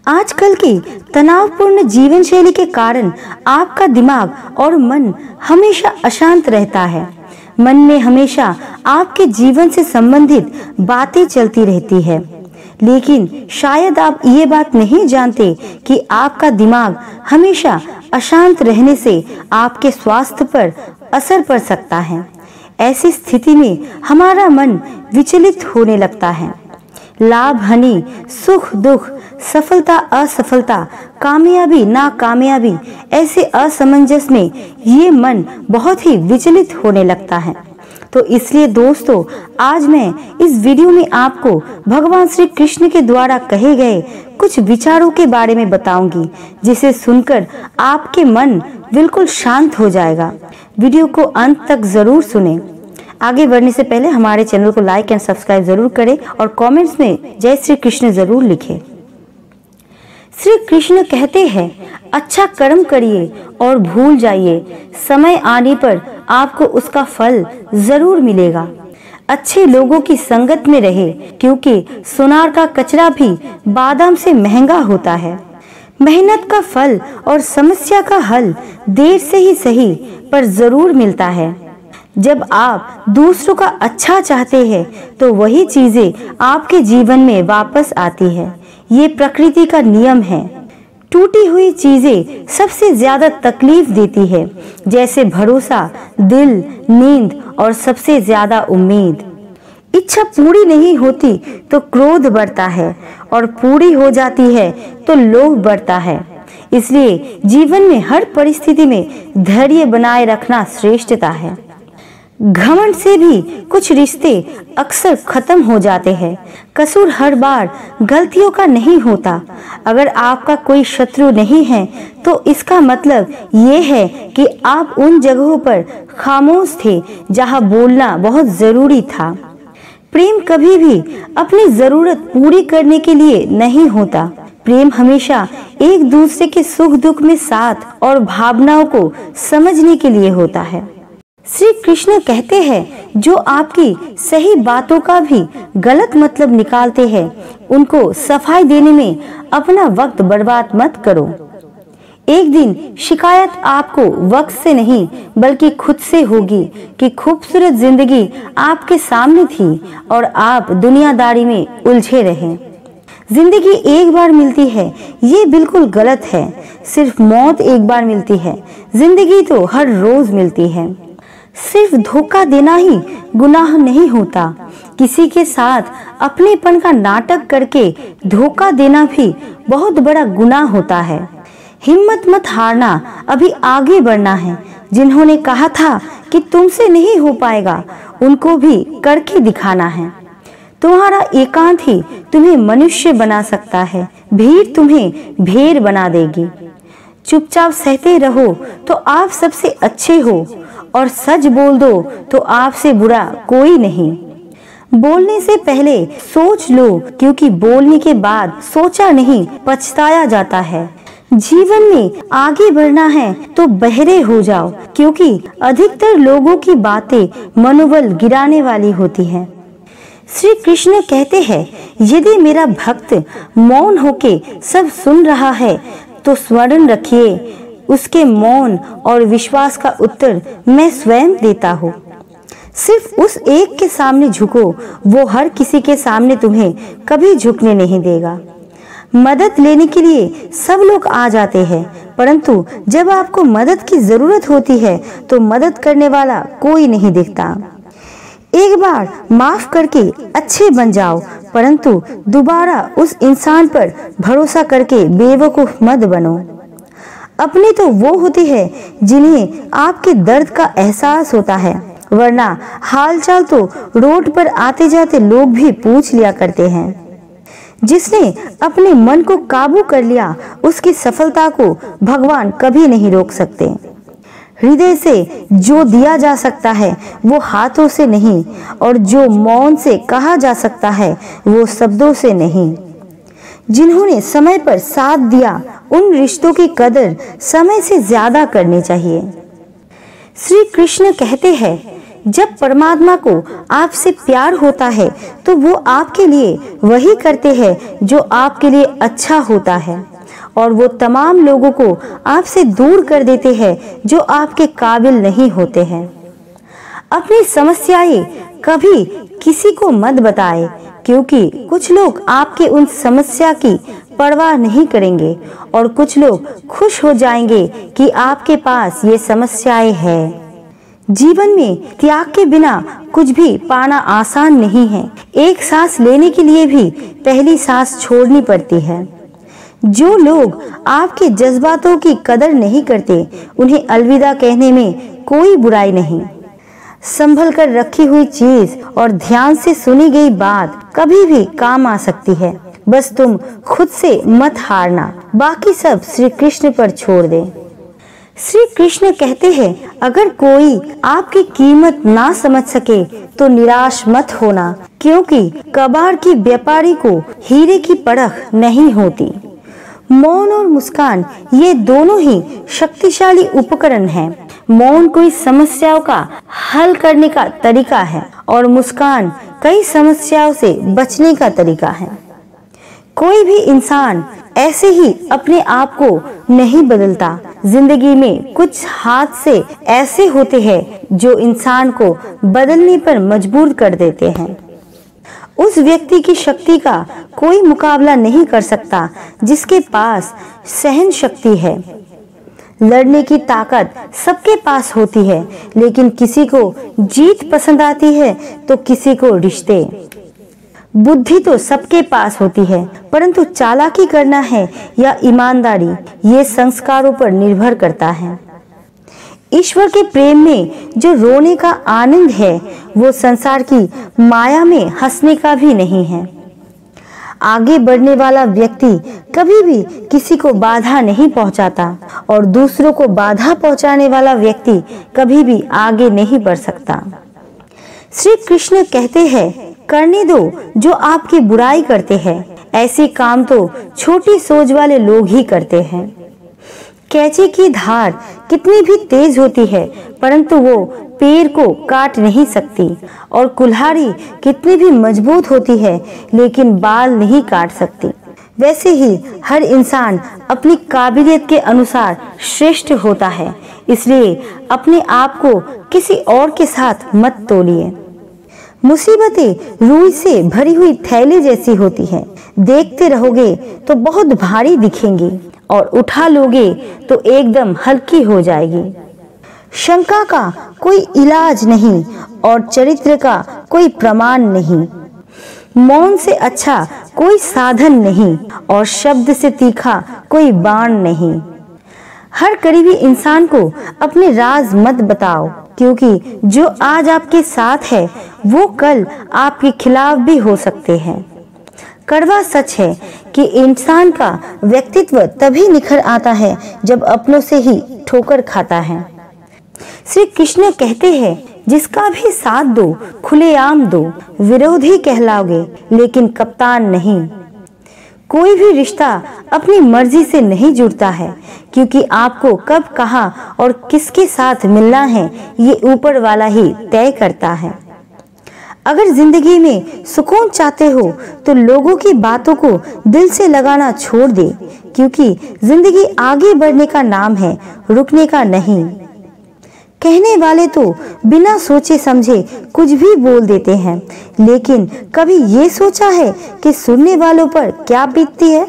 आजकल की तनावपूर्ण जीवन शैली के कारण आपका दिमाग और मन हमेशा अशांत रहता है। मन में हमेशा आपके जीवन से संबंधित बातें चलती रहती है, लेकिन शायद आप ये बात नहीं जानते कि आपका दिमाग हमेशा अशांत रहने से आपके स्वास्थ्य पर असर पड़ सकता है। ऐसी स्थिति में हमारा मन विचलित होने लगता है। लाभ हानि, सुख दुख, सफलता असफलता, कामयाबी नाकामयाबी, ऐसे असमंजस में ये मन बहुत ही विचलित होने लगता है। तो इसलिए दोस्तों, आज मैं इस वीडियो में आपको भगवान श्री कृष्ण के द्वारा कहे गए कुछ विचारों के बारे में बताऊंगी, जिसे सुनकर आपके मन बिल्कुल शांत हो जाएगा। वीडियो को अंत तक जरूर सुनें। आगे बढ़ने से पहले हमारे चैनल को लाइक एंड सब्सक्राइब जरूर करें और कमेंट्स में जय श्री कृष्ण जरूर लिखें। श्री कृष्ण कहते हैं, अच्छा कर्म करिए और भूल जाइए, समय आने पर आपको उसका फल जरूर मिलेगा। अच्छे लोगों की संगत में रहे, क्योंकि सोनार का कचरा भी बादाम से महंगा होता है। मेहनत का फल और समस्या का हल देर से ही सही पर जरूर मिलता है। जब आप दूसरों का अच्छा चाहते हैं तो वही चीजें आपके जीवन में वापस आती है। ये प्रकृति का नियम है। टूटी हुई चीजें सबसे ज्यादा तकलीफ देती है, जैसे भरोसा, दिल, नींद और सबसे ज्यादा उम्मीद। इच्छा पूरी नहीं होती तो क्रोध बढ़ता है और पूरी हो जाती है तो लोभ बढ़ता है। इसलिए जीवन में हर परिस्थिति में धैर्य बनाए रखना श्रेष्ठता है। घमंड से भी कुछ रिश्ते अक्सर खत्म हो जाते हैं। कसूर हर बार गलतियों का नहीं होता। अगर आपका कोई शत्रु नहीं है तो इसका मतलब ये है कि आप उन जगहों पर खामोश थे जहां बोलना बहुत जरूरी था। प्रेम कभी भी अपनी जरूरत पूरी करने के लिए नहीं होता। प्रेम हमेशा एक दूसरे के सुख दुख में साथ और भावनाओं को समझने के लिए होता है। श्री कृष्ण कहते हैं, जो आपकी सही बातों का भी गलत मतलब निकालते हैं, उनको सफाई देने में अपना वक्त बर्बाद मत करो। एक दिन शिकायत आपको वक्त से नहीं बल्कि खुद से होगी कि खूबसूरत जिंदगी आपके सामने थी और आप दुनियादारी में उलझे रहे। जिंदगी एक बार मिलती है, ये बिल्कुल गलत है। सिर्फ मौत एक बार मिलती है, जिंदगी तो हर रोज मिलती है। सिर्फ धोखा देना ही गुनाह नहीं होता। किसी के साथ अपनेपन का नाटक करके धोखा देना भी बहुत बड़ा गुनाह होता है। हिम्मत मत हारना, अभी आगे बढ़ना है। जिन्होंने कहा था कि तुमसे नहीं हो पाएगा, उनको भी करके दिखाना है। तुम्हारा एकांत ही तुम्हें मनुष्य बना सकता है। भीड़ तुम्हें भेड़ बना देगी। चुपचाप सहते रहो तो आप सबसे अच्छे हो, और सच बोल दो तो आपसे बुरा कोई नहीं। बोलने से पहले सोच लो, क्योंकि बोलने के बाद सोचा नहीं पछताया जाता है। जीवन में आगे बढ़ना है तो बहरे हो जाओ, क्योंकि अधिकतर लोगों की बातें मनोबल गिराने वाली होती हैं। श्री कृष्ण कहते हैं, यदि मेरा भक्त मौन होके सब सुन रहा है तो स्मरण रखिए, उसके मौन और विश्वास का उत्तर मैं स्वयं देता हूँ। सिर्फ उस एक के सामने झुको, वो हर किसी के सामने तुम्हें कभी झुकने नहीं देगा। मदद लेने के लिए सब लोग आ जाते हैं, परंतु जब आपको मदद की जरूरत होती है तो मदद करने वाला कोई नहीं दिखता। एक बार माफ करके अच्छे बन जाओ, परंतु दोबारा उस इंसान पर भरोसा करके बेवकूफ मत बनो। अपने तो वो होते हैं जिन्हें आपके दर्द का एहसास होता है, वरना हालचाल तो रोड पर आते जाते लोग भी पूछ लिया करते हैं। जिसने अपने मन को काबू कर लिया, उसकी सफलता को भगवान कभी नहीं रोक सकते। हृदय से जो दिया जा सकता है वो हाथों से नहीं, और जो मौन से कहा जा सकता है वो शब्दों से नहीं। जिन्होंने समय पर साथ दिया, उन रिश्तों की कदर समय से ज्यादा करनी चाहिए। श्री कृष्ण कहते हैं, जब परमात्मा को आपसे प्यार होता है तो वो आपके लिए वही करते हैं जो आपके लिए अच्छा होता है, और वो तमाम लोगों को आपसे दूर कर देते हैं जो आपके काबिल नहीं होते हैं। अपनी समस्याएं कभी किसी को मत बताएं, क्योंकि कुछ लोग आपके उन समस्या की परवाह नहीं करेंगे और कुछ लोग खुश हो जाएंगे कि आपके पास ये समस्याएं हैं। जीवन में त्याग के बिना कुछ भी पाना आसान नहीं है। एक सांस लेने के लिए भी पहली सांस छोड़नी पड़ती है। जो लोग आपके जज्बातों की कदर नहीं करते, उन्हें अलविदा कहने में कोई बुराई नहीं। संभल कर रखी हुई चीज और ध्यान से सुनी गई बात कभी भी काम आ सकती है। बस तुम खुद से मत हारना, बाकी सब श्री कृष्ण पर छोड़ दे। श्री कृष्ण कहते हैं, अगर कोई आपकी कीमत ना समझ सके तो निराश मत होना, क्योंकि कबाड़ की व्यापारी को हीरे की परख नहीं होती। मौन और मुस्कान ये दोनों ही शक्तिशाली उपकरण हैं। मौन कोई समस्याओं का हल करने का तरीका है और मुस्कान कई समस्याओं से बचने का तरीका है। कोई भी इंसान ऐसे ही अपने आप को नहीं बदलता। जिंदगी में कुछ हादसे ऐसे होते हैं जो इंसान को बदलने पर मजबूर कर देते हैं। उस व्यक्ति की शक्ति का कोई मुकाबला नहीं कर सकता जिसके पास सहन शक्ति है। लड़ने की ताकत सबके पास होती है, लेकिन किसी को जीत पसंद आती है तो किसी को रिश्ते। बुद्धि तो सबके पास होती है, परंतु चालाकी करना है या ईमानदारी, ये संस्कारों पर निर्भर करता है। ईश्वर के प्रेम में जो रोने का आनंद है, वो संसार की माया में हंसने का भी नहीं है। आगे बढ़ने वाला व्यक्ति कभी भी किसी को बाधा नहीं पहुंचाता और दूसरों को बाधा पहुंचाने वाला व्यक्ति कभी भी आगे नहीं बढ़ सकता। श्री कृष्ण कहते हैं, करने दो जो आपकी बुराई करते हैं। ऐसे काम तो छोटी सोच वाले लोग ही करते हैं। कैंची की धार कितनी भी तेज होती है, परंतु वो पेड़ को काट नहीं सकती, और कुल्हाड़ी कितनी भी मजबूत होती है, लेकिन बाल नहीं काट सकती। वैसे ही हर इंसान अपनी काबिलियत के अनुसार श्रेष्ठ होता है, इसलिए अपने आप को किसी और के साथ मत तोलिए। मुसीबतें रुई से भरी हुई थैली जैसी होती हैं। देखते रहोगे तो बहुत भारी दिखेंगी और उठा लोगे तो एकदम हल्की हो जाएगी। शंका का कोई इलाज नहीं और चरित्र का कोई प्रमाण नहीं। मौन से अच्छा कोई साधन नहीं और शब्द से तीखा कोई बाण नहीं। हर करीबी इंसान को अपने राज मत बताओ, क्योंकि जो आज आपके साथ है वो कल आपके खिलाफ भी हो सकते हैं। कड़वा सच है कि इंसान का व्यक्तित्व तभी निखर आता है जब अपनों से ही ठोकर खाता है। श्री कृष्ण कहते हैं, जिसका भी साथ दो खुलेआम दो, विरोधी कहलाओगे लेकिन कप्तान नहीं। कोई भी रिश्ता अपनी मर्जी से नहीं जुड़ता है, क्योंकि आपको कब कहाँ और किसके साथ मिलना है ये ऊपर वाला ही तय करता है। अगर जिंदगी में सुकून चाहते हो तो लोगों की बातों को दिल से लगाना छोड़ दे, क्योंकि जिंदगी आगे बढ़ने का नाम है, रुकने का नहीं। कहने वाले तो बिना सोचे समझे कुछ भी बोल देते हैं, लेकिन कभी ये सोचा है कि सुनने वालों पर क्या बीतती है?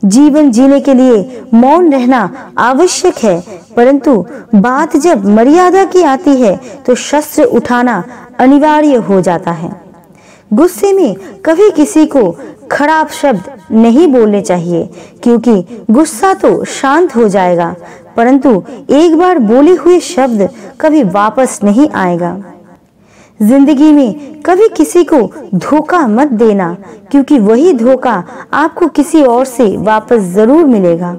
जीवन जीने के लिए मौन रहना आवश्यक है, परंतु बात जब मर्यादा की आती है तो शस्त्र उठाना अनिवार्य हो जाता है। गुस्से में कभी किसी को खराब शब्द नहीं बोलने चाहिए, क्योंकि गुस्सा तो शांत हो जाएगा, परंतु एक बार बोले हुए शब्द कभी वापस नहीं आएगा। जिंदगी में कभी किसी को धोखा मत देना, क्योंकि वही धोखा आपको किसी और से वापस जरूर मिलेगा।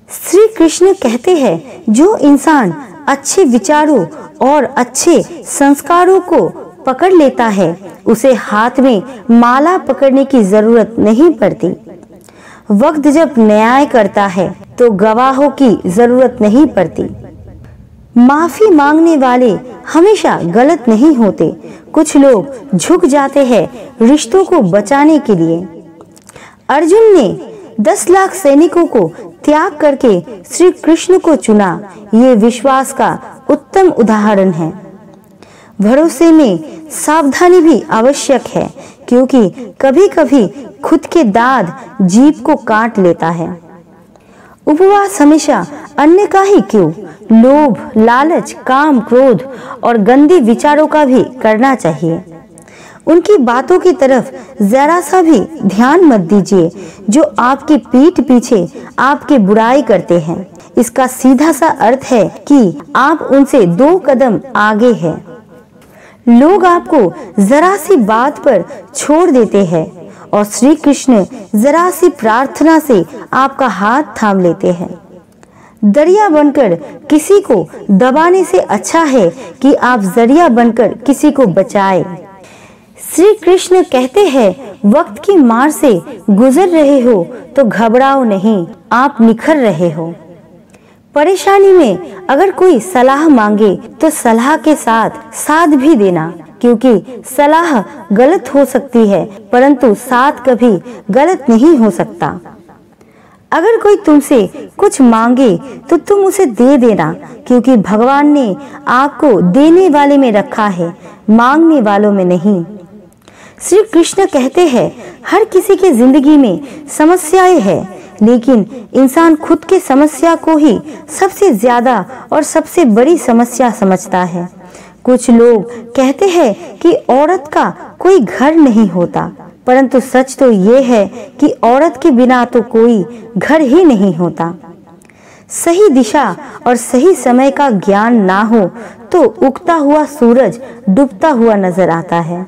श्री कृष्ण कहते हैं, जो इंसान अच्छे विचारों और अच्छे संस्कारों को पकड़ लेता है, उसे हाथ में माला पकड़ने की जरूरत नहीं पड़ती। वक्त जब न्याय करता है तो गवाहों की जरूरत नहीं पड़ती। माफी मांगने वाले हमेशा गलत नहीं होते। कुछ लोग झुक जाते हैं रिश्तों को बचाने के लिए। अर्जुन ने 10 लाख सैनिकों को त्याग करके श्री कृष्ण को चुना। ये विश्वास का उत्तम उदाहरण है। भरोसे में सावधानी भी आवश्यक है, क्योंकि कभी-कभी खुद के दाद जीभ को काट लेता है। उपवास हमेशा अन्य का ही क्यों, लोभ, लालच, काम, क्रोध और गंदे विचारों का भी करना चाहिए। उनकी बातों की तरफ जरा सा भी ध्यान मत दीजिए जो आपकी पीठ पीछे आपकी बुराई करते हैं। इसका सीधा सा अर्थ है कि आप उनसे 2 कदम आगे हैं। लोग आपको जरा सी बात पर छोड़ देते हैं और श्री कृष्ण जरा सी प्रार्थना से आपका हाथ थाम लेते हैं। दरिया बनकर किसी को दबाने से अच्छा है कि आप जरिया बनकर किसी को बचाएं। श्री कृष्ण कहते हैं, वक्त की मार से गुजर रहे हो तो घबराओ नहीं, आप निखर रहे हो। परेशानी में अगर कोई सलाह मांगे तो सलाह के साथ साथ भी देना, क्योंकि सलाह गलत हो सकती है परंतु साथ कभी गलत नहीं हो सकता। अगर कोई तुमसे कुछ मांगे तो तुम उसे दे देना, क्योंकि भगवान ने आपको देने वाले में रखा है, मांगने वालों में नहीं। श्री कृष्ण कहते हैं, हर किसी की जिंदगी में समस्याएं हैं, लेकिन इंसान खुद के समस्या को ही सबसे ज्यादा और सबसे बड़ी समस्या समझता है। कुछ लोग कहते हैं कि औरत का कोई घर नहीं होता, परंतु सच तो ये है कि औरत के बिना तो कोई घर ही नहीं होता। सही दिशा और सही समय का ज्ञान ना हो तो उगता हुआ सूरज डूबता हुआ नजर आता है।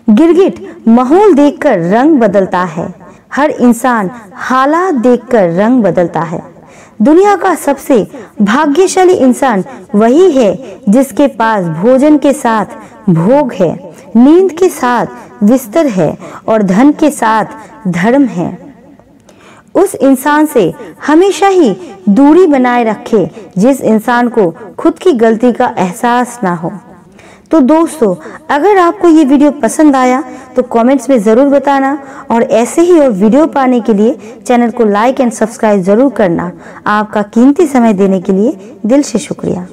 गिरगिट माहौल देखकर रंग बदलता है, हर इंसान हालात देखकर रंग बदलता है। दुनिया का सबसे भाग्यशाली इंसान वही है जिसके पास भोजन के साथ भोग है, नींद के साथ बिस्तर है और धन के साथ धर्म है। उस इंसान से हमेशा ही दूरी बनाए रखे जिस इंसान को खुद की गलती का एहसास ना हो। तो दोस्तों, अगर आपको ये वीडियो पसंद आया तो कमेंट्स में ज़रूर बताना और ऐसे ही और वीडियो पाने के लिए चैनल को लाइक एंड सब्सक्राइब ज़रूर करना। आपका कीमती समय देने के लिए दिल से शुक्रिया।